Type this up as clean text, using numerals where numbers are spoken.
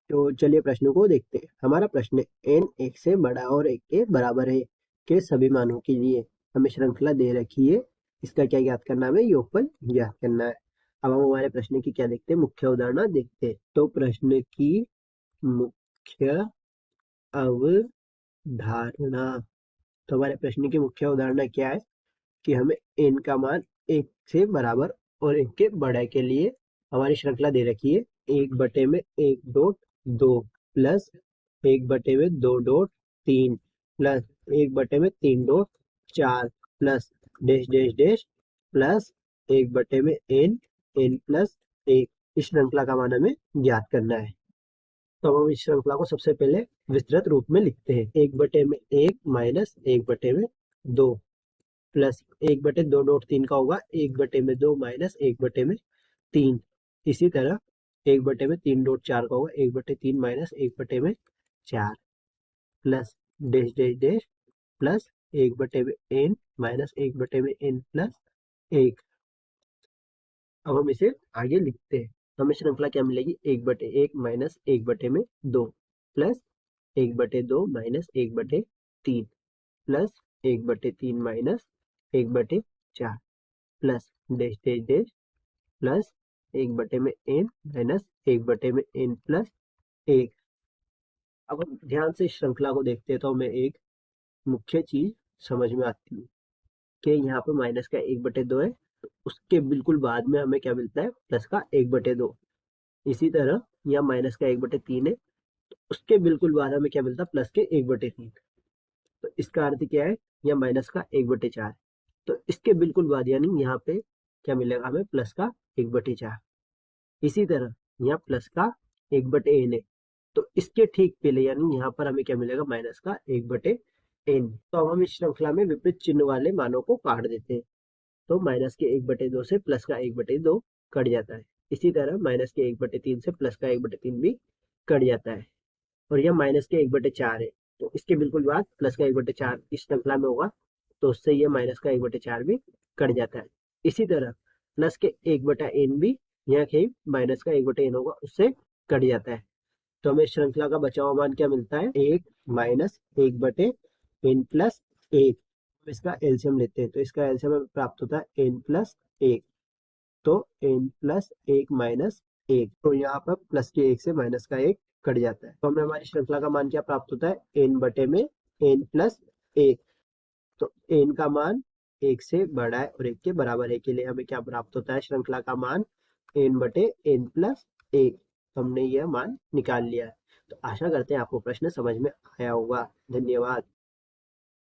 तो चलिए प्रश्नों को देखते हैं। हमारा प्रश्न n एक से बड़ा और एक के बराबर है के सभी मानों के लिए हमें श्रृंखला दे रखी है। इसका क्या ज्ञात करना है? हमें योगफल ज्ञात करना है। अब हम हमारे प्रश्न की क्या देखते हैं? मुख्य उदाहरण देखते हैं। तो प्रश्न की मुख्य अवधारणा। तो हमारे प्रश्न की मुख्य अवधारणा क्या है कि हमें n का मान एक से बराबर और एक के बड़े के लिए हमारी श्रृंखला दे रखी है। एक बटे में एक डॉट दो प्लस एक बटे में दो डॉट तीन प्लस एक बटे में तीन डॉट चार plus dash dash dash plus एक बटे में n प्लस एक। इस श्रृंखला का मान हमें ज्ञात करना है। तो हम इस श्रृंखला को सबसे पहले विस्तृत रूप में लिखते हैं। एक बटे में एक माइनस एक बटे में दो प्लस एक बटे दो डॉट तीन का होगा एक बटे में दो माइनस एक बटे में तीन। इसी तरह एक बटे में तीन डॉट चार का होगा एक बटे तीन माइनस एक बटे में चार plus dash dash dash plus एक बटे में एन माइनस एक बटे में एन प्लस एक। अब हम इसे आगे लिखते हैं। हमें श्रृंखला क्या मिलेगी? एक बटे एक माइनस एक बटे में दो प्लस एक बटे दो माइनस एक बटे तीन प्लस एक बटे तीन माइनस एक बटे चार plus dash dash dash plus एक बटे में एन माइनस एक बटे में एन प्लस एक। अब हम ध्यान से इस श्रृंखला को देखते हैं तो हमें एक मुख्य चीज समझ में आती है कि यहाँ पे माइनस का एक बटे दो है, तो उसके बिल्कुल बाद में हमें क्या मिलता है? प्लस का एक बटे दो। इसी तरह यहाँ माइनस का एक बटे तीन है, तो उसके बिल्कुल बाद हमें क्या मिलता है? प्लस के एक बटे तीन। तो इसका अर्थ क्या है? यहाँ माइनस का एक बटे चार, तो इसके बिल्कुल बाद यानी यहाँ पे क्या मिलेगा हमें? प्लस का एक बटे चार। इसी तरह यहाँ प्लस का एक बटे एन है, तो इसके ठीक पहले यानी यहाँ पर हमें क्या मिलेगा? माइनस का एक बटे एन। तो अब हम इस श्रृंखला में विपरीत चिन्ह वाले मानों को काट देते हैं। तो माइनस के एक बटे दो से प्लस का एक बटे दो कट जाता है। इसी तरह माइनस के एक बटे तीन से प्लस का एक बटे तीन भी कट जाता है। और यह माइनस के एक बटे चार है, तो इसके बिल्कुल बाद प्लस का एक बटे चार इस श्रृंखला में होगा, तो उससे यह माइनस का एक बटे चार भी कट जाता है। इसी तरह प्लस के एक बटा एन भी यहाँ के माइनस का एक बटे एन होगा, उससे कट जाता है। तो हमें श्रृंखला का बचा हुआ मान क्या मिलता है? एक माइनस एक बटे एन प्लस एक। इसका एलसीएम लेते हैं तो इसका एलसीएम हमें प्राप्त होता है एन प्लस एक। तो एन प्लस एक माइनस एक, तो यहाँ पर प्लस के एक से माइनस का एक कट जाता है। तो हमें हमारी श्रृंखला का मान क्या प्राप्त होता है? एन बटे में एन प्लस एक। तो एन का मान एक से बड़ा है और एक के बराबर है के लिए हमें क्या प्राप्त होता है? श्रृंखला का मान एन बटे एन प्लस एक। हमने यह मान निकाल लिया है। तो आशा करते हैं आपको प्रश्न समझ में आया होगा। धन्यवाद।